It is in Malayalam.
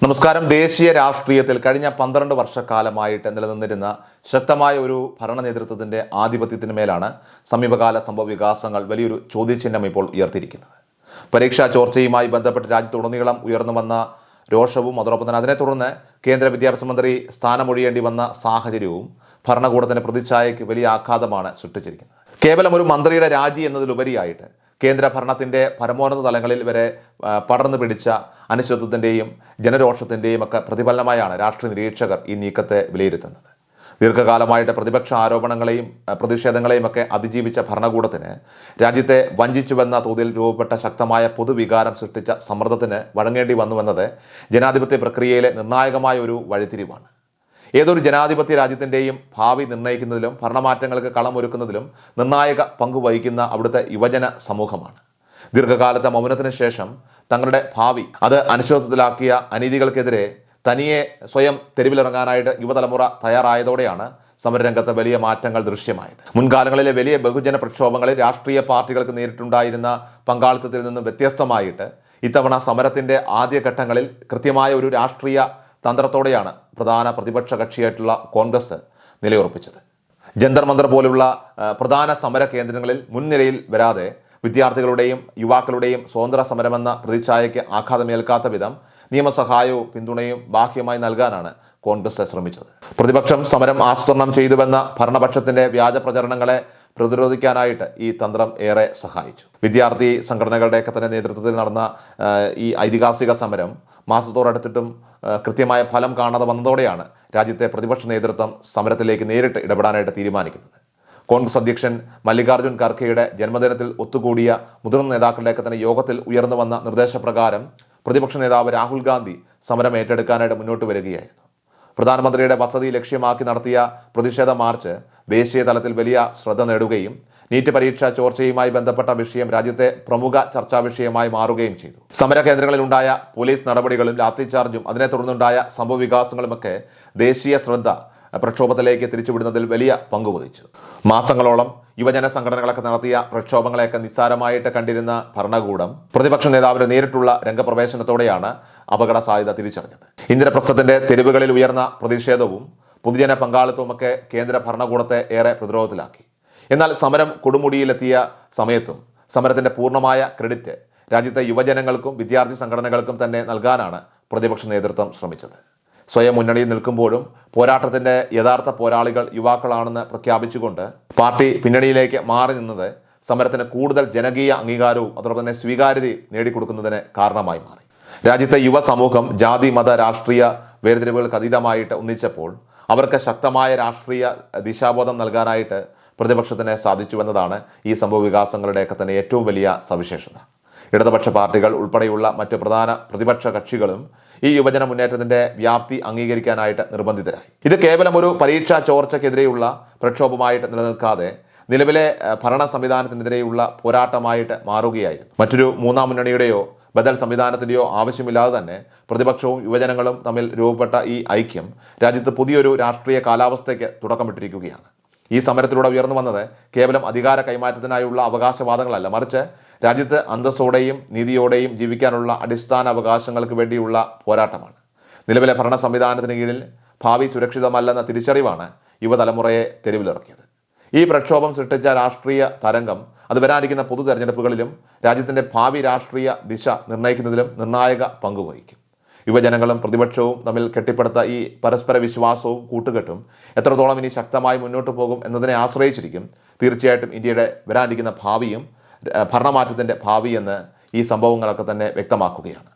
നമസ്കാരം. ദേശീയ രാഷ്ട്രീയത്തിൽ കഴിഞ്ഞ 12 വർഷക്കാലമായിട്ട് നിലനിന്നിരുന്ന ശക്തമായ ഒരു ഭരണ നേതൃത്വത്തിൻ്റെ ആധിപത്യത്തിന് മേലാണ് സമീപകാല സംഭവ വികാസങ്ങൾ വലിയൊരു ചോദ്യചിഹ്നം ഇപ്പോൾ ഉയർത്തിയിരിക്കുന്നത്. പരീക്ഷാ ചോർച്ചയുമായി ബന്ധപ്പെട്ട് രാജ്യത്തുടനീളം ഉയർന്നു വന്ന രോഷവും അതോടൊപ്പം തന്നെ അതിനെ തുടർന്ന് കേന്ദ്ര വിദ്യാഭ്യാസ മന്ത്രി സ്ഥാനമൊഴിയേണ്ടി വന്ന സാഹചര്യവും ഭരണകൂടത്തിൻ്റെ പ്രതിച്ഛായയ്ക്ക് വലിയ ആഘാതമാണ് സൃഷ്ടിച്ചിരിക്കുന്നത്. കേവലം ഒരു മന്ത്രിയുടെ രാജി എന്നതിലുപരിയായിട്ട് കേന്ദ്ര ഭരണത്തിൻ്റെ പരമോന്നത തലങ്ങളിൽ വരെ പടർന്നു പിടിച്ച അനിശ്ചിതത്വത്തിൻ്റെയും ജനരോഷത്തിൻ്റെയും ഒക്കെ പ്രതിഫലനമായാണ് രാഷ്ട്രീയ നിരീക്ഷകർ ഈ നീക്കത്തെ വിലയിരുത്തുന്നത്. ദീർഘകാലമായിട്ട് പ്രതിപക്ഷ ആരോപണങ്ങളെയും പ്രതിഷേധങ്ങളെയും ഒക്കെ അതിജീവിച്ച ഭരണകൂടത്തിന് രാജ്യത്തെ വഞ്ചിച്ചുവെന്ന തോതിൽ രൂപപ്പെട്ട ശക്തമായ പൊതുവികാരം സൃഷ്ടിച്ച സമ്മർദ്ദത്തിന് വഴങ്ങേണ്ടി വന്നുവെന്നത് ജനാധിപത്യ പ്രക്രിയയിലെ നിർണായകമായ ഒരു വഴിത്തിരിവാണ്. ഏതൊരു ജനാധിപത്യ രാജ്യത്തിൻ്റെയും ഭാവി നിർണ്ണയിക്കുന്നതിലും ഭരണമാറ്റങ്ങൾക്ക് കളമൊരുക്കുന്നതിലും നിർണായക പങ്കുവഹിക്കുന്ന അവിടുത്തെ യുവജന സമൂഹമാണ്. ദീർഘകാലത്തെ മൗനത്തിന് ശേഷം തങ്ങളുടെ ഭാവി അത് അനിശ്ചിതത്വത്തിലാക്കിയ അനീതികൾക്കെതിരെ തനിയെ സ്വയം തെരുവിലിറങ്ങാനായിട്ട് യുവതലമുറ തയ്യാറായതോടെയാണ് സമരരംഗത്ത് വലിയ മാറ്റങ്ങൾ ദൃശ്യമായത്. മുൻകാലങ്ങളിലെ വലിയ ബഹുജന പ്രക്ഷോഭങ്ങളിൽ രാഷ്ട്രീയ പാർട്ടികൾക്ക് നേരിട്ടുണ്ടായിരുന്ന പങ്കാളിത്തത്തിൽ നിന്നും വ്യത്യസ്തമായിട്ട് ഇത്തവണ സമരത്തിൻ്റെ ആദ്യഘട്ടങ്ങളിൽ കൃത്യമായ ഒരു രാഷ്ട്രീയ തന്ത്രത്തോടെയാണ് പ്രധാന പ്രതിപക്ഷ കക്ഷിയായിട്ടുള്ള കോൺഗ്രസ് നിലയുറപ്പിച്ചത്. ജന്തർ മന്ദർ പോലുള്ള പ്രധാന സമര കേന്ദ്രങ്ങളിൽ മുൻനിരയിൽ വരാതെ വിദ്യാർത്ഥികളുടെയും യുവാക്കളുടെയും സ്വതന്ത്ര സമരമെന്ന പ്രതിച്ഛായയ്ക്ക് ആഘാതമേൽക്കാത്ത വിധം നിയമസഹായവും പിന്തുണയും ബാഹ്യമായി നൽകാനാണ് കോൺഗ്രസ് ശ്രമിച്ചത്. പ്രതിപക്ഷം സമരം ആസൂത്രണം ചെയ്തുവെന്ന ഭരണപക്ഷത്തിൻ്റെ വ്യാജ പ്രചരണങ്ങളെ പ്രതിരോധിക്കാനായിട്ട് ഈ തന്ത്രം ഏറെ സഹായിച്ചു. വിദ്യാർത്ഥി സംഘടനകളുടെയൊക്കെ തന്നെ നേതൃത്വത്തിൽ നടന്ന ഈ ഐതിഹാസിക സമരം മാസത്തോടടുത്തിട്ടും കൃത്യമായ ഫലം കാണാതെ വന്നതോടെയാണ് രാജ്യത്തെ പ്രതിപക്ഷ നേതൃത്വം സമരത്തിലേക്ക് നേരിട്ട് ഇടപെടാനായിട്ട് തീരുമാനിക്കുന്നത്. കോൺഗ്രസ് അധ്യക്ഷൻ മല്ലികാർജ്ജുൻ ഖർഗെയുടെ ജന്മദിനത്തിൽ ഒത്തുകൂടിയ മുതിർന്ന നേതാക്കളുടെയൊക്കെ തന്നെ യോഗത്തിൽ ഉയർന്നു വന്ന നിർദ്ദേശപ്രകാരം പ്രതിപക്ഷ നേതാവ് രാഹുൽ ഗാന്ധി സമരം ഏറ്റെടുക്കാനായിട്ട് മുന്നോട്ട് വരികയായിരുന്നു. പ്രധാനമന്ത്രിയുടെ വസതി ലക്ഷ്യമാക്കി നടത്തിയ പ്രതിഷേധ മാർച്ച് ദേശീയ തലത്തിൽ വലിയ ശ്രദ്ധ നേടുകയും നീറ്റ് പരീക്ഷാ ചോർച്ചയുമായി ബന്ധപ്പെട്ട വിഷയം രാജ്യത്തെ പ്രമുഖ ചർച്ചാ വിഷയമായി മാറുകയും ചെയ്തു. സമര കേന്ദ്രങ്ങളിലുണ്ടായ പോലീസ് നടപടികളും ലാത്തിചാർജും അതിനെ തുടർന്നുണ്ടായ സംഭവ വികാസങ്ങളുമൊക്കെ ദേശീയ ശ്രദ്ധ പ്രക്ഷോഭത്തിലേക്ക് തിരിച്ചുവിടുന്നതിൽ വലിയ പങ്കുവഹിച്ചു. മാസങ്ങളോളം യുവജന സംഘടനകളൊക്കെ നടത്തിയ പ്രക്ഷോഭങ്ങളെയൊക്കെ നിസ്സാരമായിട്ട് കണ്ടിരുന്ന ഭരണകൂടം പ്രതിപക്ഷ നേതാവിന്റെ നേരിട്ടുള്ള രംഗപ്രവേശനത്തോടെയാണ് അപകട സാധ്യത തിരിച്ചറിഞ്ഞത്. ഇന്ദ്രപ്രസ്ഥത്തിന്റെ തെരുവുകളിൽ ഉയർന്ന പ്രതിഷേധവും പൊതുജന പങ്കാളിത്തവുമൊക്കെ കേന്ദ്ര ഭരണകൂടത്തെ ഏറെ പ്രതിരോധത്തിലാക്കി. എന്നാൽ സമരം കൊടുമുടിയിലെത്തിയ സമയത്തും സമരത്തിന്റെ പൂർണ്ണമായ ക്രെഡിറ്റ് രാജ്യത്തെ യുവജനങ്ങൾക്കും വിദ്യാർത്ഥി സംഘടനകൾക്കും തന്നെ നൽകാനാണ് പ്രതിപക്ഷ നേതൃത്വം ശ്രമിച്ചത്. സ്വയം മുന്നണിയിൽ നിൽക്കുമ്പോഴും പോരാട്ടത്തിൻ്റെ യഥാർത്ഥ പോരാളികൾ യുവാക്കളാണെന്ന് പ്രഖ്യാപിച്ചുകൊണ്ട് പാർട്ടി പിന്നണിയിലേക്ക് മാറി നിന്നത് സമരത്തിന് കൂടുതൽ ജനകീയ അംഗീകാരവും അതോടൊപ്പം തന്നെ സ്വീകാര്യതയും നേടിക്കൊടുക്കുന്നതിന് കാരണമായി മാറി. രാജ്യത്തെ യുവ സമൂഹം ജാതി മത രാഷ്ട്രീയ വേർതിരിവുകൾക്ക് അതീതമായിട്ട് ഒന്നിച്ചപ്പോൾ അവർക്ക് ശക്തമായ രാഷ്ട്രീയ ദിശാബോധം നൽകാനായിട്ട് പ്രതിപക്ഷത്തിന് സാധിച്ചുവെന്നതാണ് ഈ സംഭവ വികാസങ്ങളുടെയൊക്കെ തന്നെ ഏറ്റവും വലിയ സവിശേഷത. ഇടതുപക്ഷ പാർട്ടികൾ ഉൾപ്പെടെയുള്ള മറ്റ് പ്രധാന പ്രതിപക്ഷ കക്ഷികളും ഈ യുവജന മുന്നേറ്റത്തിൻ്റെ വ്യാപ്തി അംഗീകരിക്കാനായിട്ട് നിർബന്ധിതരായി. ഇത് കേവലം ഒരു പരീക്ഷാ ചോർച്ചയ്ക്കെതിരെയുള്ള പ്രക്ഷോഭമായിട്ട് നിലനിൽക്കാതെ നിലവിലെ ഭരണ സംവിധാനത്തിനെതിരെയുള്ള പോരാട്ടമായിട്ട് മാറുകയായിരുന്നു. മറ്റൊരു മൂന്നാം മുന്നണിയുടെയോ ബദൽ സംവിധാനത്തിൻ്റെയോ ആവശ്യമില്ലാതെ തന്നെ പ്രതിപക്ഷവും യുവജനങ്ങളും തമ്മിൽ രൂപപ്പെട്ട ഈ ഐക്യം രാജ്യത്ത് പുതിയൊരു രാഷ്ട്രീയ കാലാവസ്ഥയ്ക്ക് തുടക്കമിട്ടിരിക്കുകയാണ്. ഈ സമരത്തിലൂടെ ഉയർന്നു വന്നത് കേവലം അധികാര കൈമാറ്റത്തിനായുള്ള അവകാശവാദങ്ങളല്ല, മറിച്ച് രാജ്യത്ത് അന്തസ്സോടെയും നീതിയോടെയും ജീവിക്കാനുള്ള അടിസ്ഥാന അവകാശങ്ങൾക്ക് വേണ്ടിയുള്ള പോരാട്ടമാണ്. നിലവിലെ ഭരണ സംവിധാനത്തിന് കീഴിൽ ഭാവി സുരക്ഷിതമല്ലെന്ന തിരിച്ചറിവാണ് യുവതലമുറയെ തെരുവിലിറക്കിയത്. ഈ പ്രക്ഷോഭം സൃഷ്ടിച്ച രാഷ്ട്രീയ തരംഗം അത് വരാനിരിക്കുന്ന പൊതു തെരഞ്ഞെടുപ്പുകളിലും രാജ്യത്തിൻ്റെ ഭാവി രാഷ്ട്രീയ ദിശ നിർണ്ണയിക്കുന്നതിലും നിർണായക പങ്കുവഹിക്കും. യുവജനങ്ങളും പ്രതിപക്ഷവും തമ്മിൽ കെട്ടിപ്പടുത്ത ഈ പരസ്പര വിശ്വാസവും കൂട്ടുകെട്ടും എത്രത്തോളം ഇനി ശക്തമായി മുന്നോട്ട് പോകും എന്നതിനെ ആശ്രയിച്ചിരിക്കും തീർച്ചയായിട്ടും ഇന്ത്യയുടെ വരാനിരിക്കുന്ന ഭാവിയും ഭരണമാറ്റത്തിൻ്റെ ഭാവി എന്ന് ഈ സംഭവങ്ങളൊക്കെ തന്നെ വ്യക്തമാക്കുകയാണ്.